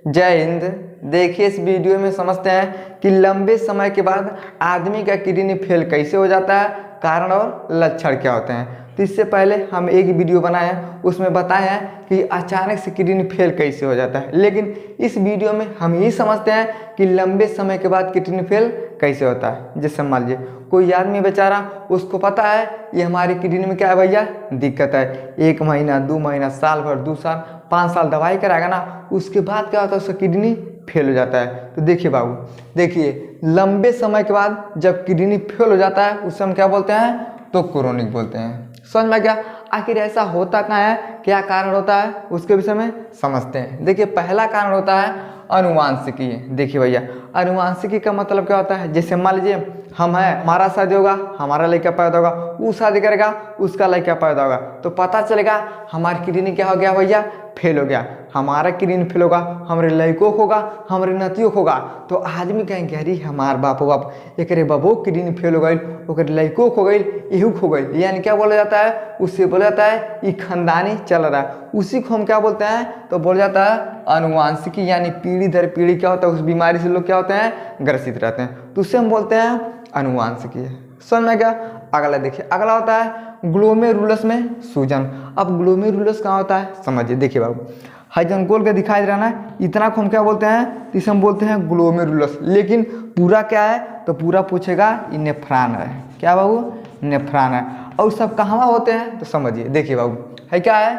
जय हिंद। देखिए इस वीडियो में समझते हैं कि लंबे समय के बाद आदमी का किडनी फेल कैसे हो जाता है, कारण और लक्षण क्या होते हैं। तो इससे पहले हम एक वीडियो बनाए हैं, उसमें बताया है कि अचानक से किडनी फेल कैसे हो जाता है। लेकिन इस वीडियो में हम ये समझते हैं कि लंबे समय के बाद किडनी फेल कैसे होता है। जैसे मान लीजिए कोई आदमी बेचारा, उसको पता है ये हमारी किडनी में क्या है भैया दिक्कत है, 1 महीना 2 महीना साल भर 2 साल 5 साल दवाई कराएगा ना, उसके बाद क्या होता है उसका किडनी फेल हो जाता है। तो देखिए बाबू, देखिए लंबे समय के बाद जब किडनी फेल हो जाता है उसे हम क्या बोलते हैं, तो क्रोनिक बोलते हैं। समझ में क्या, आखिर ऐसा होता क्या है, क्या कारण होता है, उसके विषय में समझते हैं। देखिए पहला कारण होता है अनुवांशिकी। देखिए भैया अनुवांशिकी का मतलब क्या होता है, जैसे मान लीजिए हम हैं, हमारा शादी होगा, हमारा लड़का पैदा होगा, वो शादी करेगा, उसका लड़का पैदा होगा, तो पता चलेगा हमारी किडनी क्या हो गया भैया, फेल हो गया। हमारा किडनी फेल होगा, हमारे लड़कों होगा, हमारे नतियों होगा, तो आदमी कहेंगे अरे हमार बाप बाप एक बाबू किडनी फेल हो गई, ओकर लड़कों हो गई, इहू हो गई। यानी क्या बोला जाता है, उससे बोला जाता है ये खानदानी चल रहा है, उसी को हम क्या बोलते हैं, तो बोला जाता है अनुवांशिकी। यानी पीढ़ी दर पीढ़ी क्या होता है, उस बीमारी से लोग क्या होते हैं, ग्रसित रहते हैं, तो उससे हम बोलते हैं अनुवांशिकी। समझ में क्या। अगला देखिए, अगला होता है ग्लोमेरुलस में सूजन। अब ग्लोमेरुलस कहाँ होता है समझिए। देखिए बाबू हाइजन गोल के दिखाई दे रहा ना, इतना को हम क्या बोलते हैं, इसे हम बोलते हैं ग्लोमेरुलस। लेकिन पूरा क्या है, तो पूरा पूछेगा ये नेफ्रॉन है। क्या बाबू, नेफ्रॉन है। और सब कहाँ होते हैं, तो समझिए। देखिए बाबू है क्या है,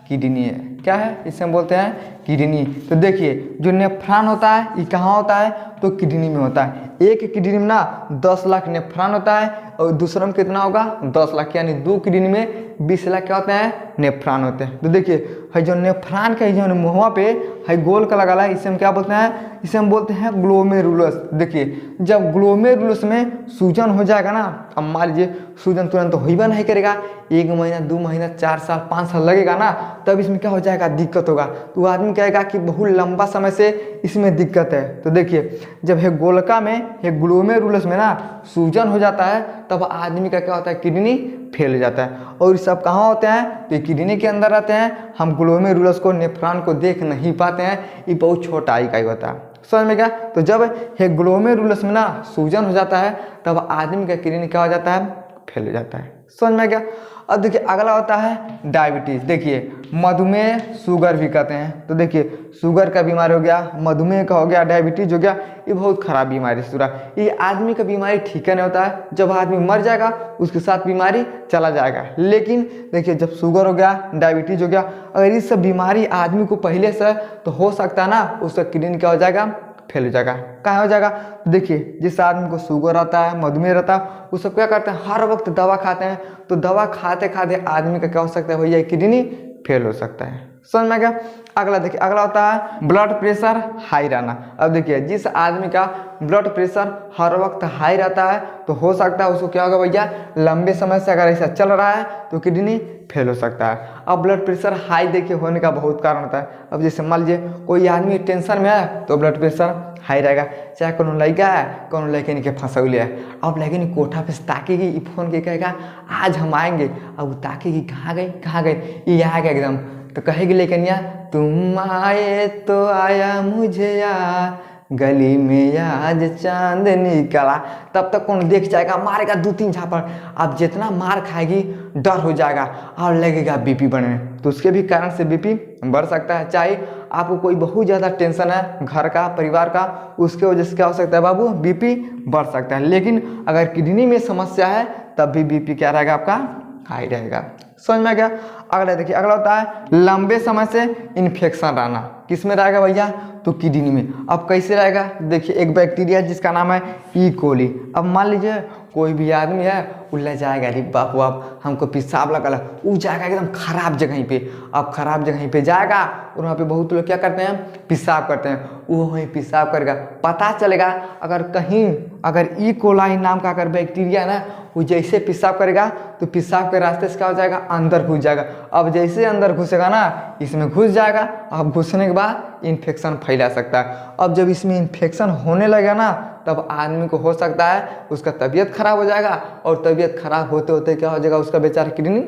किडनी है। क्या है, इसे हम बोलते हैं किडनी। तो देखिए जो नेफ्रॉन होता है ये कहाँ होता है, तो किडनी में होता है। एक किडनी में ना 10 लाख नेफ्रॉन होता है, और दूसरा में कितना होगा, 10 लाख। यानी 2 किडनी में 20 लाख क्या होते हैं, नेफ्रॉन होते हैं। तो देखिए है जो नेफ्रॉन का जो मुँह पे है गोल का लगा है, इसे हम क्या बोलते हैं, इसे हम बोलते हैं ग्लोमेरुलस। देखिए जब ग्लोमेरुलस में सूजन हो जाएगा ना, अब मान लीजिए सूजन तुरंत तो होइबा नहीं करेगा, 1 महीना 2 महीना 4 साल 5 साल लगेगा ना, तब इसमें क्या हो जाएगा, दिक्कत होगा। तो आदमी कहेगा कि बहुत लंबा समय से इसमें दिक्कत है। तो देखिए जब है गोलका में है ग्लोमेरुलस में ना सूजन हो जाता है, तब आदमी का क्या होता है, किडनी फेल हो जाता है। और ये सब कहाँ होते हैं, तो ये किडनी के अंदर रहते हैं। हम ग्लोमेरुलस को, नेफ्रॉन को देख नहीं पाते हैं, ये बहुत छोटा इकाई होता है। समझ में क्या। तो जब है ग्लोमेरुलस में ना सूजन हो जाता है, तब आदमी का किडनी क्या हो जाता है, फेल हो जाता है। समझ में क्या। अब देखिए अगला होता है डायबिटीज। देखिए मधुमेह शुगर भी कहते हैं। तो देखिए शुगर का बीमारी हो गया, मधुमेह का हो गया, डायबिटीज हो गया, ये बहुत खराब बीमारी है। ये आदमी का बीमारी ठीक नहीं होता है, जब आदमी मर जाएगा उसके साथ बीमारी चला जाएगा। लेकिन देखिए जब शुगर हो गया, डायबिटीज हो गया, अगर ये सब बीमारी आदमी को पहले से तो हो सकता है ना, उसका किडनी क्या हो जाएगा, फेल हो जाएगा। कहाँ हो जाएगा, तो देखिए जिस आदमी को शुगर रहता है, मधुमेह रहता है, वो सब क्या करते हैं, हर वक्त दवा खाते हैं। तो दवा खाते खाते आदमी का क्या हो सकता है भैया, किडनी फेल हो सकता है। समझ में क्या। अगला देखिए, अगला होता है ब्लड प्रेशर हाई रहना। अब देखिए जिस आदमी का ब्लड प्रेशर हर वक्त हाई रहता है, तो हो सकता है उसको क्या होगा भैया, लंबे समय से अगर ऐसा चल रहा है तो किडनी फेल हो सकता है। अब ब्लड प्रेशर हाई देखिए होने का बहुत कारण होता है। अब जैसे मान लीजिए कोई आदमी टेंशन में है तो ब्लड प्रेशर हाई रहेगा, चाहे कोनो लड़का है, कोनो लड़के ने के फंसौले है। अब लड़के कोठा पे ताकेगी, फोन के कहेगा आज हम आएंगे, अब वो ताकेगी कहाँ गई कहाँ गई, ये आएगा एकदम, तो कहेगी लेकिन तुम आए तो आया मुझे यार, गली में आज चांद निकला। तब तक कौन देख जाएगा, मारेगा 2-3 झापड़। अब जितना मार खाएगी डर हो जाएगा और लगेगा बीपी बढ़ने, तो उसके भी कारण से बीपी बढ़ सकता है। चाहे आपको कोई बहुत ज़्यादा टेंशन है घर का, परिवार का, उसके वजह से क्या हो सकता है बाबू, बीपी बढ़ सकता है। लेकिन अगर किडनी में समस्या है तब भी बीपी क्या रहेगा, आपका हाई रहेगा। समझ में गया। अगला देखिए, अगला होता है लंबे समय से इन्फेक्शन रहना। किस में रहेगा भैया, तो किडनी में। अब कैसे रहेगा, देखिए एक बैक्टीरिया जिसका नाम है ई कोली। अब मान लीजिए कोई भी आदमी है, वो ले जाएगा, अरे बाप बाप हमको पेशाब लगा, वो जाएगा एकदम खराब जगह पे। अब खराब जगह पे जाएगा और वहाँ पे बहुत लोग क्या करते हैं, पेशाब करते हैं, वो वहीं पेशाब करेगा। पता चलेगा अगर कहीं अगर ई कोलाई नाम का अगर बैक्टीरिया ना, वो जैसे पेशाब करेगा तो पेशाब के रास्ते से क्या हो जाएगा, अंदर घुस जाएगा। अब जैसे अंदर घुसेगा ना, इसमें घुस जाएगा। अब घुसने के बाद इन्फेक्शन फैला सकता है। अब जब इसमें इन्फेक्शन होने लगेगा ना, तब आदमी को हो सकता है उसका तबीयत खराब हो जाएगा, और तबीयत खराब होते होते क्या हो जाएगा, उसका बेचारा किडनी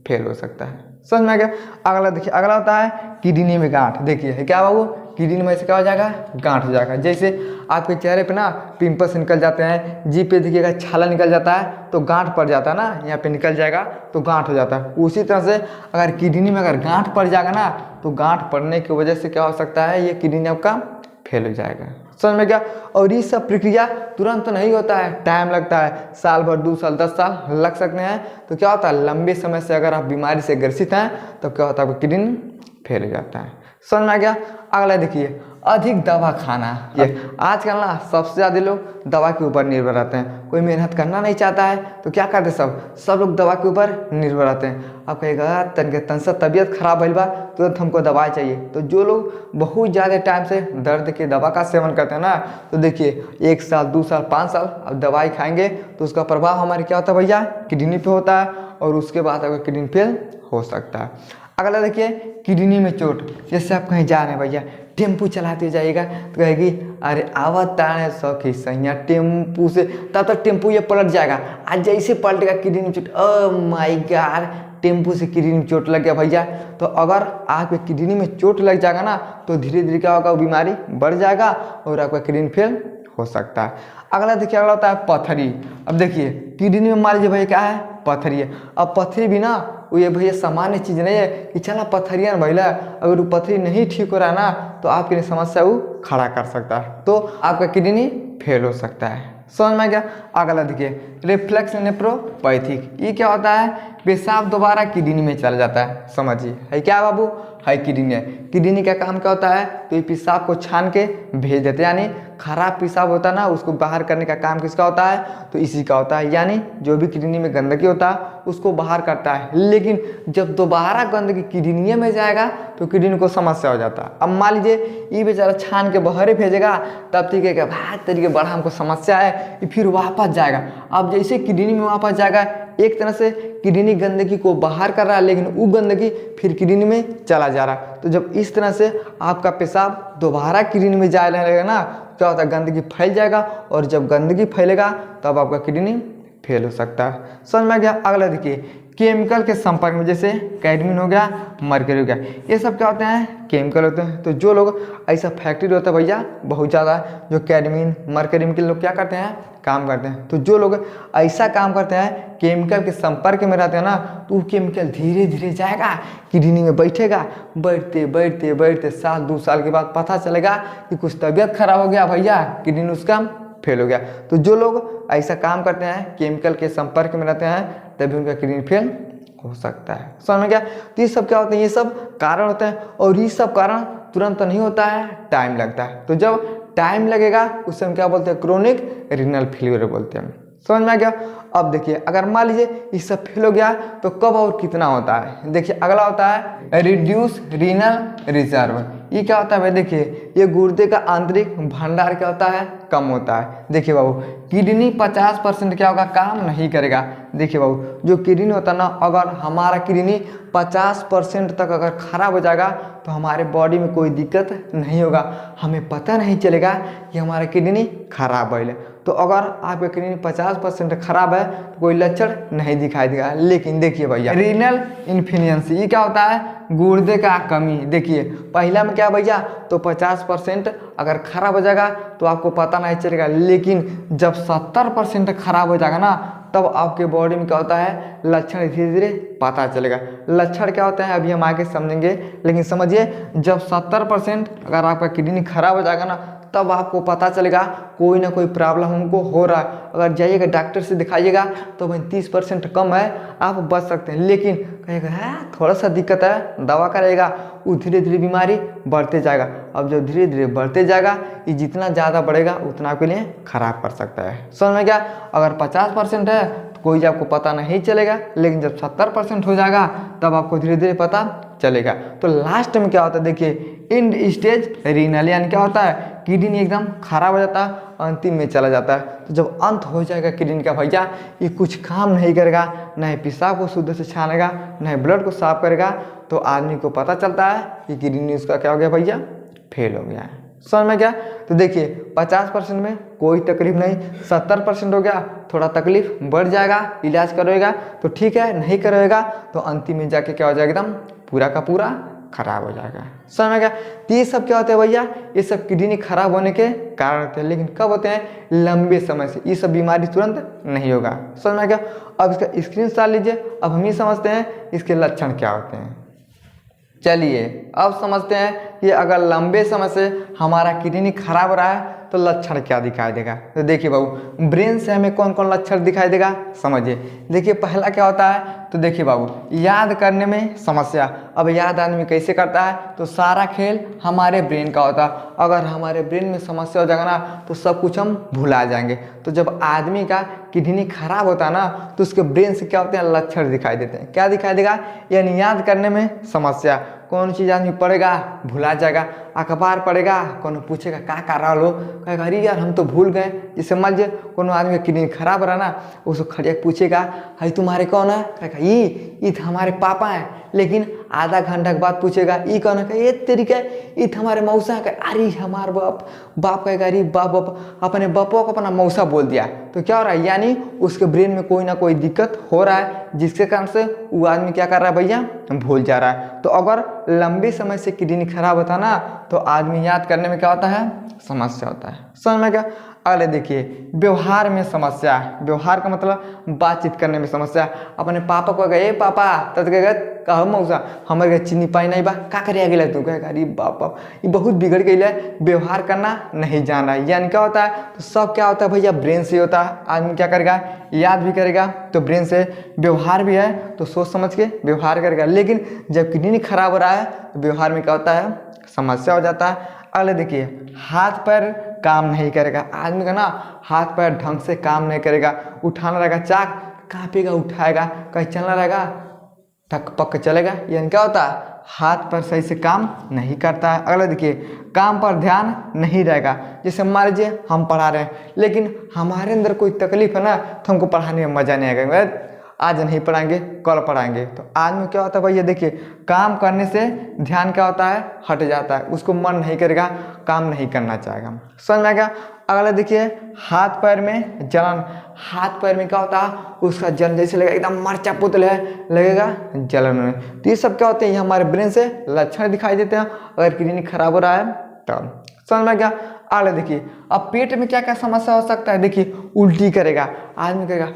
फेल हो सकता है। समझ में आ गया। अगला देखिए, अगला होता है किडनी में गांठ। देखिए है क्या बाबू, किडनी में से क्या हो जाएगा, गांठ हो जाएगा। जैसे आपके चेहरे पे ना पिंपल्स निकल जाते हैं, जीभ पे देखिएगा छाला निकल जाता है तो गांठ पड़ जाता है ना, यहाँ पे निकल जाएगा तो गांठ हो जाता है। उसी तरह से अगर किडनी में अगर गांठ पड़ जाएगा ना तो गांठ पड़ने की वजह से क्या हो सकता है, ये किडनी आपका फेल हो जाएगा। समझ में क्या? और ये सब प्रक्रिया तुरंत नहीं होता है, टाइम लगता है, साल भर, 2 साल, 10 साल लग सकते हैं। तो क्या होता है, लंबे समय से अगर आप बीमारी से ग्रसित हैं तो क्या होता है, आपका किडनी फेल हो जाता है। समझ में आ गया? अगला देखिए, अधिक दवा खाना। ये आजकल ना सबसे ज़्यादा लोग दवा के ऊपर निर्भर रहते हैं, कोई मेहनत करना नहीं चाहता है तो क्या करते सब लोग दवा के ऊपर निर्भर रहते हैं। आप कहेगा तन से तबीयत खराब भइल बा तुरंत हमको दवाई चाहिए। तो जो लोग बहुत ज़्यादा टाइम से दर्द के दवा का सेवन करते हैं ना, तो देखिए 1 साल, 2 साल, 5 साल अब दवाई खाएंगे तो उसका प्रभाव हमारे क्या होता है भैया, किडनी पे होता है और उसके बाद अगर किडनी फेल हो सकता है। अगला देखिए, किडनी में चोट। जैसे आप कहीं जा रहे हैं भैया, टेम्पू चलाते जाइएगा तो कहेगी अरे आवत ताने सखी सैया टेम्पू से, तब तक टेम्पू ये पलट जाएगा। आज जैसे पलटेगा किडनी में चोट, ओ माय गॉड, टेम्पू से किडनी में चोट लग गया भैया। तो अगर आपके किडनी में चोट लग जाएगा ना तो धीरे धीरे क्या होगा, वो बीमारी बढ़ जाएगा और आपका किडनी फेल हो सकता है। अगला देखिए, अगला होता है पथरी। अब देखिए किडनी में मान लीजिए भैया क्या है, पथरी है। अब पथरी भी ना वो ये भैया सामान्य चीज़ नहीं है कि चला पथरिया भैया, अगर वो पथरी नहीं ठीक हो रहा ना तो आपकी समस्या वो खड़ा कर सकता है, तो आपका किडनी फेल हो सकता है। समझ में क्या? अगला देखिए, रिफ्लक्स नेफ्रोपैथिक। ये क्या होता है, पेशाब दोबारा किडनी में चला जाता है। समझिए है क्या बाबू, है किडनी है। किडनी का काम क्या होता है, तो ये पेशाब को छान के भेज देते हैं, यानी खराब पेशाब होता है ना उसको बाहर करने का काम किसका होता है, तो इसी का होता है। यानी जो भी किडनी में गंदगी होता है उसको बाहर करता है। लेकिन जब दोबारा गंदगी किडनी में जाएगा तो किडनी को समस्या हो जाता है। अब मान लीजिए ये बेचारा छान के बाहर ही भेजेगा, तब ठीक है भाई तरीके बड़ा हमको समस्या है, ये फिर वापस जाएगा। अब जैसे किडनी में वापस जाएगा, एक तरह से किडनी गंदगी को बाहर कर रहा है लेकिन वो गंदगी फिर किडनी में चला जा रहा है। तो जब इस तरह से आपका पेशाब दोबारा किडनी में जाए लगेगा ना, क्या होता है, गंदगी फैल जाएगा और जब गंदगी फैलेगा तब आपका किडनी फेल हो सकता है। समझ में आ गया? अगला देखिए, केमिकल के संपर्क में, जैसे कैडमिन हो गया, मर्क्यूरी हो गया, ये सब क्या होते हैं, केमिकल होते हैं। तो जो लोग ऐसा फैक्ट्री होता है भैया बहुत ज़्यादा, जो कैडमिन मर्क्यूरी के लोग क्या करते हैं, काम करते हैं। तो जो लोग ऐसा काम करते हैं, केमिकल के संपर्क में रहते हैं ना, तो वो केमिकल धीरे धीरे जाएगा किडनी में, बैठेगा, बैठते बैठते बैठते साल 2 साल के बाद पता चलेगा कि कुछ तबीयत खराब हो गया भैया, किडनी उसका फेल हो गया। तो जो लोग ऐसा काम करते हैं, केमिकल के संपर्क में रहते हैं, तभी उनका किडनी फेल हो सकता है। समझ में क्या? तो ये सब क्या होते हैं, ये सब कारण होते हैं और ये सब कारण तुरंत नहीं होता है, टाइम लगता है। तो जब टाइम लगेगा उसे हम क्या बोलते हैं, क्रोनिक रीनल फेल्यूर बोलते हैं। समझ में आ गया? अब देखिए, अगर मान लीजिए ये सब फेल हो गया तो कब और कितना होता है। देखिए अगला होता है रिड्यूस रीनल रिजर्व। ये क्या होता है भाई, देखिए ये गुर्दे का आंतरिक भंडार क्या होता है, कम होता है। देखिए बाबू, किडनी 50% क्या होगा, काम नहीं करेगा। देखिए बाबू, जो किडनी होता है ना, अगर हमारा किडनी 50% तक अगर खराब हो जाएगा तो हमारे बॉडी में कोई दिक्कत नहीं होगा, हमें पता नहीं चलेगा कि हमारा किडनी खराब है। तो अगर आपका किडनी 50% खराब है तो कोई लक्षण नहीं दिखाई देगा। लेकिन देखिए भैया, रीनल इन्फिशियंसी, ये क्या होता है, गुर्दे का कमी। देखिए पहला में क्या भैया, तो 50% अगर खराब हो जाएगा तो आपको पता नहीं चलेगा, लेकिन जब 70% खराब हो जाएगा ना, तब आपके बॉडी में क्या होता है, लक्षण धीरे धीरे पता चलेगा। लक्षण क्या होता है अभी हम आगे समझेंगे, लेकिन समझिए जब 70% अगर आपका किडनी खराब हो जाएगा ना, तब आपको पता चलेगा कोई ना कोई प्रॉब्लम हमको हो रहा है। अगर जाइएगा डॉक्टर से दिखाइएगा तो भाई 30% कम है, आप बच सकते हैं। लेकिन कहेगा है थोड़ा सा दिक्कत है, दवा करेगा, वो धीरे धीरे बीमारी बढ़ते जाएगा। अब जब धीरे धीरे बढ़ते जाएगा, ये जितना ज़्यादा बढ़ेगा उतना आपके लिए खराब कर सकता है। समझ में क्या? अगर 50% है तो कोई आपको पता नहीं चलेगा, लेकिन जब 70% हो जाएगा तब आपको धीरे धीरे पता चलेगा। तो लास्ट में क्या होता है, देखिए एंड स्टेज रीनल, यानी क्या होता है, किडनी एकदम खराब हो जाता है, अंतिम में चला जाता है। तो जब अंत हो जाएगा किडनी का भैया, ये कुछ काम नहीं करेगा, न ही पेशाब को शुद्ध से छानेगा, न ही ब्लड को साफ करेगा, तो आदमी को पता चलता है कि किडनी उसका क्या हो गया भैया, फेल हो गया है। समझ में क्या? तो देखिए 50% में कोई तकलीफ नहीं, 70% हो गया, थोड़ा तकलीफ बढ़ जाएगा, इलाज करोएगा तो ठीक है, नहीं करोएगा तो अंतिम में जाके क्या हो जाएगा, एकदम पूरा का पूरा खराब हो जाएगा। समझ में गया। तो ये सब क्या होता है भैया, ये सब किडनी खराब होने के कारण होते हैं, लेकिन कब होते हैं, लंबे समय से। ये सब बीमारी तुरंत नहीं होगा। समझ में गया। अब इसका स्क्रीनशॉट लीजिए। अब हम ये समझते हैं इसके लक्षण क्या होते हैं। चलिए अब समझते हैं कि अगर लंबे समय से हमारा किडनी खराब हो रहा है तो लक्षण क्या दिखाई देगा। तो देखिए बाबू, ब्रेन से हमें कौन कौन लक्षण दिखाई देगा समझिए। देखिए पहला क्या होता है, तो देखिए बाबू, याद करने में समस्या। अब याद आदमी कैसे करता है, तो सारा खेल हमारे ब्रेन का होता है। अगर हमारे ब्रेन में समस्या हो जाएगा ना तो सब कुछ हम भुला जाएंगे। तो जब आदमी का किडनी खराब होता है ना तो उसके ब्रेन से क्या होते हैं, लक्षण दिखाई देते हैं। क्या दिखाई देगा, यानी याद करने में समस्या। कौन चीज़ आदमी पढ़ेगा भुला जाएगा, अखबार पढ़ेगा कोनो पूछेगा क्या कर रहा लो, कहेगा अरे यार हम तो भूल गए। जैसे समझ कोनो आदमी का किडनी खराब रहा ना, उसको खड़िया पूछेगा हाई तुम्हारे कौन है, कहेगा ये तो हमारे पापा हैं। लेकिन आधा घंटा के बाद पूछेगा ये कौन है, ये तरीका ये तो हमारे मौसा है। अरे हमारे बाप कहेगा अरे बाप अपने बापों को अपना मौसा बोल दिया। तो क्या हो रहा है, यानी उसके ब्रेन में कोई ना कोई दिक्कत हो रहा है, जिसके कारण से वो आदमी क्या कर रहा है भैया, भूल जा रहा है। तो अगर लंबे समय से किडनी खराब होता है ना तो आदमी याद करने में क्या होता है, समस्या होता है। समझ में क्या। अगले देखिए, व्यवहार में समस्या। व्यवहार का मतलब बातचीत करने में समस्या। अपने पापा को गए पापा, तब कहेगा कहो मौसा हमारे चीनी पाई नहीं बा, का करे गया तू, कहेगा अरे बाप ये बहुत बिगड़ गई है, व्यवहार करना नहीं जान रहा है। यानी क्या होता है, तो सब क्या होता है भैया, ब्रेन से होता है। आदमी क्या करेगा, याद भी करेगा तो ब्रेन से, व्यवहार भी है तो सोच समझ के व्यवहार करेगा। लेकिन जब किडनी खराब हो रहा है तो व्यवहार में क्या होता है, समस्या हो जाता है। अगले देखिए, हाथ पैर काम नहीं करेगा। आदमी का ना हाथ पैर ढंग से काम नहीं करेगा। उठाना रहेगा चाक कांपेगा, उठाएगा, कहीं चलना रहेगा टक पक चलेगा। यानी क्या होता है, हाथ पैर सही से काम नहीं करता है। अगला देखिए, काम पर ध्यान नहीं रहेगा। जैसे मान लीजिए हम पढ़ा रहे हैं लेकिन हमारे अंदर कोई तकलीफ है ना तो हमको पढ़ाने में मज़ा नहीं आएगा, आज नहीं पढ़ाएंगे कल पढ़ाएंगे। तो आज में क्या होता है भैया, देखिए काम करने से ध्यान क्या होता है, हट जाता है, उसको मन नहीं करेगा, काम नहीं करना चाहेगा। समझ में आ गया। अगला देखिए, हाथ पैर में जलन। हाथ पैर में क्या होता है, उसका जलन जैसे लगेगा एकदम मरचा पुतल है, लगेगा जलन में। तो ये सब क्या होते हैं, ये हमारे ब्रेन से लक्षण दिखाई देते हैं अगर किडनी खराब हो रहा है तब। समझ में गया। अगला देखिए, अब पेट में क्या क्या समस्या हो सकता है। देखिए उल्टी करेगा, आदमी कहेगा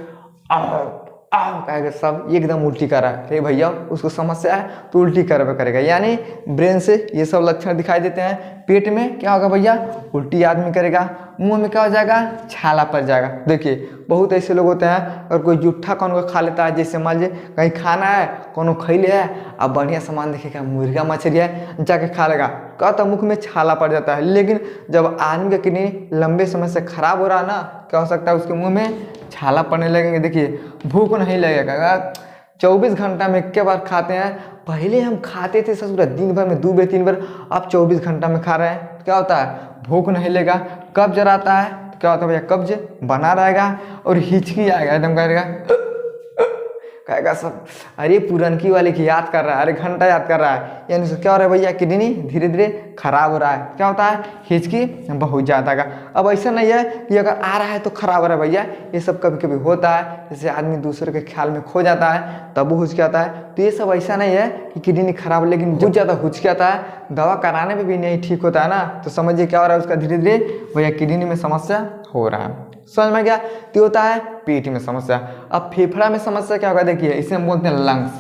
कहेगा सब एकदम उल्टी कर रहा है, अरे भैया उसको समस्या है तो उल्टी करवे करेगा। यानी ब्रेन से ये सब लक्षण दिखाई देते हैं। पेट में क्या होगा भैया, उल्टी आदमी करेगा। मुंह में क्या हो जाएगा, छाला पड़ जाएगा। देखिए बहुत ऐसे लोग होते हैं, और कोई जूठा कौन को खा लेता है, जैसे मान लीजिए कहीं खाना है कोनो खैले है, अब बढ़िया सामान देखेगा मुर्गा मछली है जाके खा लेगा, कहता मुख में छाला पड़ जाता है। लेकिन जब आदमी का किडनी लंबे समय से खराब हो रहा है ना, क्या हो सकता है, उसके मुंह में छाला पड़ने लगेंगे। देखिए भूख नहीं लगेगा, 24 घंटा में एक बार खाते हैं। पहले हम खाते थे ससुरा दिन भर में 2 बार 3 बार, अब 24 घंटा में खा रहे हैं। क्या होता है, भूख नहीं लगेगा, कब्ज रहता है। तो क्या होता है भैया, कब्ज बना रहेगा और हिचकी आएगा, एकदम कहेगा कहेगा सब अरे पुरनकी वाले की याद कर रहा है, अरे घंटा याद कर रहा है। यानी क्या हो रहा है भैया, किडनी धीरे धीरे खराब हो रहा है। क्या होता है, हिचकी बहुत ज़्यादा का। अब ऐसा नहीं है कि अगर आ रहा है तो खराब हो रहा है भैया, ये सब कभी कभी होता है। जैसे आदमी दूसरे के ख्याल में खो जाता है तब वो हुचकियाता है। तो ये सब ऐसा नहीं है कि किडनी खराब, लेकिन बहुत ज़्यादा हुचकियाता है, दवा कराने में भी नहीं ठीक होता है ना। तो समझिए क्या हो रहा है, उसका धीरे धीरे भैया किडनी में समस्या हो रहा है। समझ में गया। तो होता है पेट में समस्या। अब फेफड़ा में समस्या क्या होगा, देखिए इसे हम बोलते हैं लंग्स।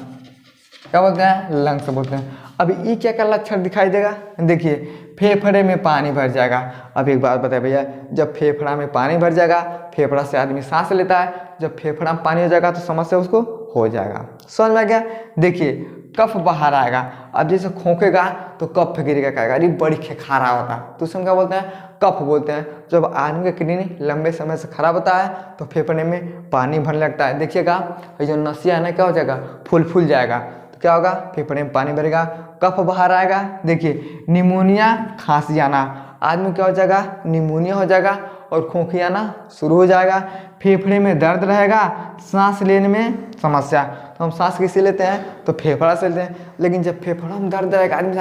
क्या बोलते हैं, लंग्स बोलते हैं। अब ये क्या क्या लक्षण दिखाई देगा, देखिए फेफड़े में पानी भर जाएगा। अब एक बात बताए भैया, जब फेफड़ा में पानी भर जाएगा, फेफड़ा से आदमी सांस लेता है, जब फेफड़ा में पानी हो जाएगा तो समस्या उसको हो जाएगा। समझ में गया। देखिए कफ बाहर आएगा। अब जैसे खोखेगा तो कफ गिरेगा, कहेगा अरे बड़ी खेखारा होता है, तो उसमें क्या बोलते हैं, कफ बोलते हैं। जब आदमी का किडनी लंबे समय से खराब होता है तो फेफड़े में पानी भरने लगता है। देखिएगा ये जो नसिया है ना, क्या हो जाएगा, फूल जाएगा। तो क्या होगा, फेफड़े में पानी भरेगा, कफ बाहर आएगा। देखिए निमोनिया, खांसी आना, आदमी क्या हो जाएगा, निमोनिया हो जाएगा और खोखी आना शुरू हो जाएगा। फेफड़े में दर्द रहेगा, सांस लेने में समस्या। तो हम सांस किससे लेते हैं, तो फेफड़ा से लेते हैं। लेकिन जब फेफड़ा में दर्द रहेगा, आदमी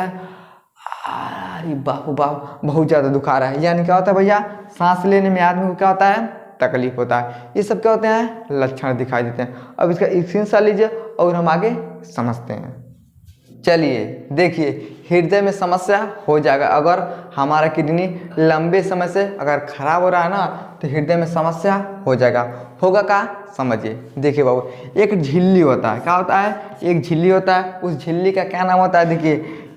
अरे बाप बहुत ज़्यादा दुखा रहा है। यानी क्या होता है भैया, सांस लेने में आदमी को क्या होता है, तकलीफ होता है। ये सब क्या होते हैं, लक्षण दिखाई देते हैं। अब इसका स्क्रीनशॉट लीजिए और हम आगे समझते हैं। चलिए देखिए, हृदय में समस्या हो जाएगा अगर हमारा किडनी लंबे समय से अगर खराब हो रहा है ना, तो हृदय में समस्या हो जाएगा। होगा क्या, समझिए। देखिए बाबू, एक झिल्ली होता है, क्या होता है, एक झिल्ली होता है। उस झिल्ली का क्या नाम होता है, देखिए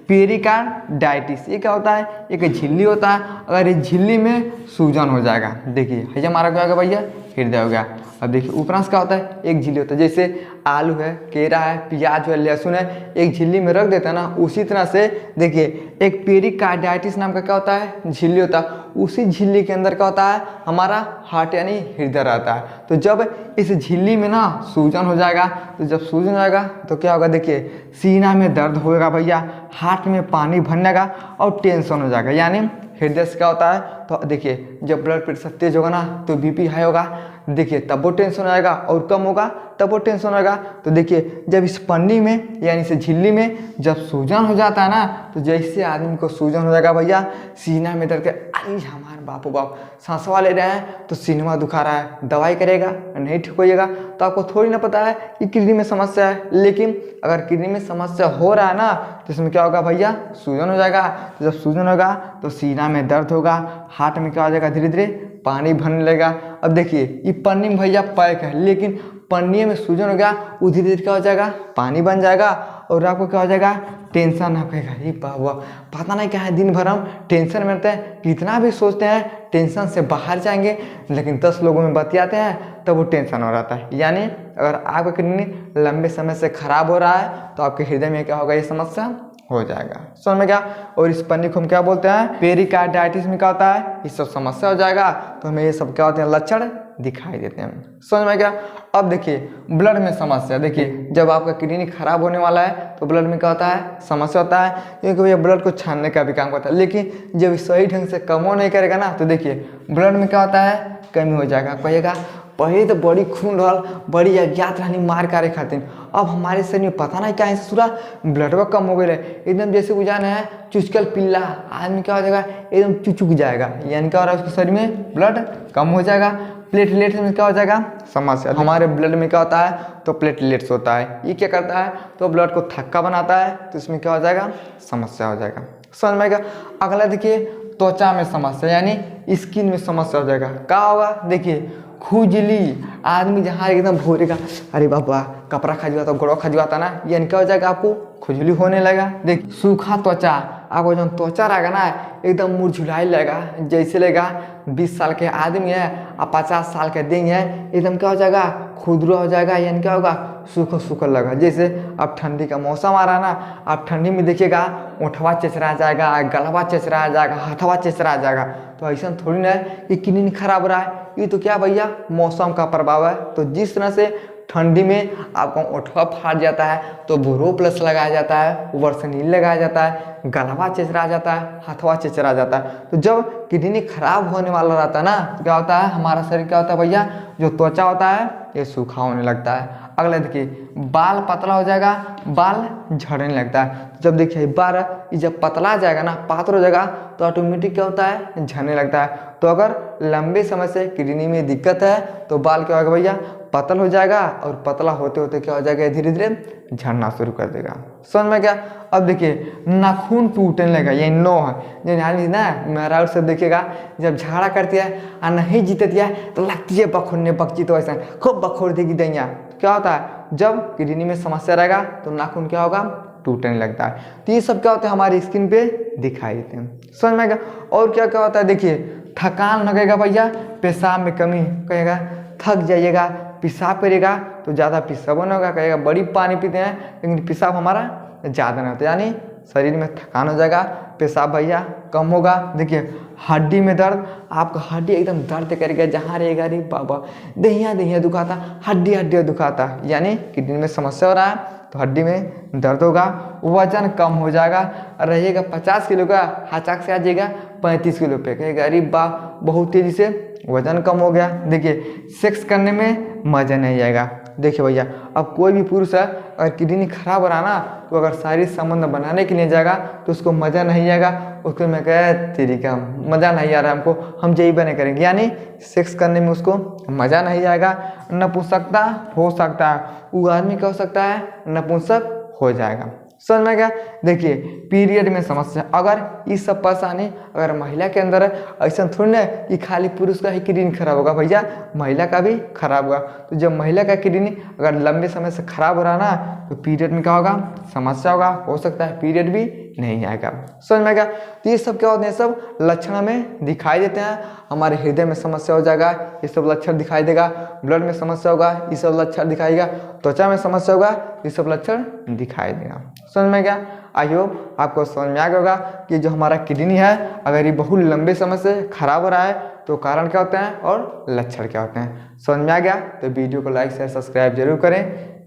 पेरिकार्डाइटिस। ये क्या होता है, एक झिल्ली होता है। अगर इस झिल्ली में सूजन हो जाएगा, देखिए हजम हमारा क्या होगा भैया, हृदय हो गया। अब देखिए ऊपर से क्या होता है, एक झिल्ली होता है, जैसे आलू है, केरा है, प्याज है, लहसुन है, एक झिल्ली में रख देता है ना, उसी तरह से देखिए एक पेरिकार्डाइटिस नाम का क्या होता है, झिल्ली होता है। उसी झिल्ली के अंदर क्या होता है, हमारा हार्ट यानी हृदय रहता है। तो जब इस झिल्ली में ना सूजन हो जाएगा, तो जब सूजन हो जाएगा तो क्या होगा, देखिए सीना में दर्द होगा भैया, हार्ट में पानी भरने का और टेंशन हो जाएगा। यानी हृदय से क्या होता है, तो देखिए जब ब्लड प्रेशर तेज होगा ना, तो बीपी हाई होगा, देखिए तब वो टेंशन हो जाएगा, और कम होगा तब वो टेंशन होगा। तो देखिए जब इस पन्नी में यानी इस झिल्ली में जब सूजन हो जाता है ना, तो जैसे आदमी को सूजन हो जाएगा भैया, सीना में दर्द के, अरे हमारे बापू बाप सांसवा ले रहे हैं तो सीनमा दुखा रहा है, दवाई करेगा नहीं ठीक होइएगा, तो आपको थोड़ी ना पता है कि किडनी में समस्या है। लेकिन अगर किडनी में समस्या हो रहा है ना, तो इसमें क्या होगा भैया, सूजन हो जाएगा। तो जब सूजन होगा तो सीना में दर्द होगा, हार्ट में क्या हो जाएगा, धीरे धीरे पानी भरने लगेगा। अब देखिए ये पन्नी में भैया पैक है, लेकिन पन्नी में सूजन हो गया, वो धीरे धीरे क्या हो जाएगा, पानी बन जाएगा, और आपको क्या हो जाएगा, टेंशन। आप कहेगा ये बाबा पता नहीं क्या है, दिन भर हम टेंशन में रहते हैं, कितना भी सोचते हैं टेंशन से बाहर जाएंगे, लेकिन 10 लोगों में बतियाते हैं तब वो टेंशन हो रहता है। यानी अगर आपका किडनी लंबे समय से खराब हो रहा है, तो आपके हृदय में क्या होगा, ये समस्या हो जाएगा। समझ में क्या। और इस पन्नी को हम क्या बोलते हैं, पेरिकार्डाइटिस में क्या होता है, ये सब समस्या हो जाएगा, तो हमें ये सब क्या होते हैं, लक्षण दिखाई देते हैं। समझ में क्या। अब देखिए ब्लड में समस्या, देखिए जब आपका किडनी खराब होने वाला है, तो ब्लड में क्या होता है, समस्या होता है, क्योंकि भैया ब्लड को छानने का भी काम करता है। लेकिन जब सही ढंग से कमो नहीं करेगा ना, तो देखिए ब्लड में क्या होता है, कमी हो जाएगा। कहिएगा पहले तो बड़ी खून रहल, बड़ी अज्ञात रहनी मार कारे खातिर, अब हमारे शरीर में पता नहीं क्या है सुरा ब्लडवा कम हो गई है, एकदम जैसे बुझाना है चुचकल पिल्ला, आदमी क्या हो जाएगा, एकदम चुचुक जाएगा। यानी क्या हो रहा है, उसके शरीर में ब्लड कम हो जाएगा। प्लेटलेट्स में क्या हो जाएगा, समस्या। हमारे ब्लड में क्या होता है, तो प्लेटलेट्स होता है, ये क्या करता है, तो ब्लड को थक्का बनाता है, तो इसमें क्या हो जाएगा, समस्या हो जाएगा। समझ में आएगा। अगला देखिए त्वचा में समस्या, यानी स्किन में समस्या हो जाएगा। क्या होगा, देखिए खुजली, आदमी जहाँ एकदम भोरेगा, अरे बाबा कपड़ा खजुआता, गोड़ा खजुआता ना, यानी क्या हो जाएगा, आपको खुजली होने लगा। देख सूखा त्वचा, आपको जो त्वचा रहेगा ना, एकदम मुरझुलाई लगेगा, जैसे लगेगा 20 साल के आदमी है और 50 साल के दिन है, एकदम क्या हो जाएगा, खुदरा हो जाएगा। यानी क्या होगा, सूखा सूखा लगा। जैसे अब ठंडी का मौसम आ रहा है ना, आप ठंडी में देखिएगा ओठवा चचरा जाएगा, गलवा चचरा जाएगा, हाथवा चचरा जाएगा। तो ऐसा थोड़ी ना है कि किडनी खराब हो रहा है, ये तो क्या भैया मौसम का प्रभाव है। तो जिस तरह से ठंडी में आपका ओठवा फाट जाता है, तो बोरो प्लस लगाया जाता है, ऊपर से नील लगाया जाता है, गलवा चचरा जाता है, हाथवा चचरा जाता है। तो जब किडनी खराब होने वाला रहता है ना, तो क्या होता है, हमारा शरीर क्या होता है भैया, जो त्वचा होता है ये सूखा होने लगता है। अगला देखिए बाल पतला हो जाएगा, बाल झड़ने लगता है। जब देखिए बाल जब पतला जाएगा ना, पातर हो जाएगा, तो ऑटोमेटिक क्या होता है, झड़ने लगता है। तो अगर लंबे समय से किडनी में दिक्कत है, तो बाल क्या होगा भैया, पतल हो जाएगा, और पतला होते होते क्या हो जाएगा, धीरे धीरे झड़ना शुरू कर देगा। समझ में क्या। अब देखिए नाखून टूटने लगेगा, ये नो है जो यानी ना, मेरा से देखिएगा जब झाड़ा करती है और नहीं जीतती है, तो लगती है बखोरने बकची, तो ऐसा खूब बखोर देगी दैया। क्या होता है, जब किडनी में समस्या रहेगा, तो नाखून क्या होगा, टूटने लगता है। तो ये सब क्या होता है, हमारी स्किन पे दिखाई देते हैं। समझ में आएगा। और क्या क्या होता है, देखिए थकान लगेगा भैया, पेशाब में कमी, कहेगा थक जाइएगा, पेशाब करेगा तो ज़्यादा पेशाब नहीं होगा, कहेगा बड़ी पानी पीते हैं लेकिन पेशाब हमारा ज़्यादा नहीं होता, यानी शरीर में थकान हो जाएगा, पेशाब भैया कम होगा। देखिए हड्डी में दर्द, आपका हड्डी एकदम दर्द करेगा, जहाँ रहेगा रे बाबा दहिया दुखाता, हड्डी दुखाता, यानी किडनी में समस्या हो रहा है, तो हड्डी में दर्द होगा। वजन कम हो जाएगा, रहेगा 50 किलो का, अचानक से आ जाएगा 35 किलो पे, कहेगा अरे बा बहुत तेज़ी से वजन कम हो गया। देखिए सेक्स करने में मज़ा नहीं आएगा। देखिए भैया अब कोई भी पुरुष है, अगर किडनी खराब हो रहा ना, तो अगर शारीरिक संबंध बनाने के लिए जाएगा, तो उसको मज़ा नहीं आएगा, उसको मैं कह तेरी का मज़ा नहीं आ रहा हमको, हम यही बने करेंगे, यानी सेक्स करने में उसको मज़ा नहीं आएगा। नपुंसकता हो सकता है, वो आदमी क्या हो सकता है, नपुंसक हो जाएगा। समझ में गया। देखिए पीरियड में समस्या, अगर ये सब परेशानी अगर महिला के अंदर है, ऐसा थोड़ी ना कि खाली पुरुष का ही किडनी खराब होगा, भैया महिला का भी खराब होगा। तो जब महिला का किडनी अगर लंबे समय से खराब हो रहा ना, तो पीरियड में क्या होगा, समस्या होगा, हो सकता है पीरियड भी नहीं आएगा। समझ में गया। तो ये सब क्या होते हैं, सब लक्षण हमें दिखाई देते हैं। हमारे हृदय में समस्या हो जाएगा, ये सब लक्षण दिखाई देगा। ब्लड में समस्या होगा, ये सब लक्षण दिखाएगा। त्वचा में समस्या होगा, ये सब लक्षण दिखाई देगा। समझ में गया। आई होप आपको समझ में आ गया होगा कि जो हमारा किडनी है अगर ये बहुत लंबे समय से खराब हो रहा है तो कारण क्या होते हैं और लक्षण क्या होते हैं। समझ में आ गया। तो वीडियो को लाइक शेयर सब्सक्राइब जरूर करें।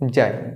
जय हिंद।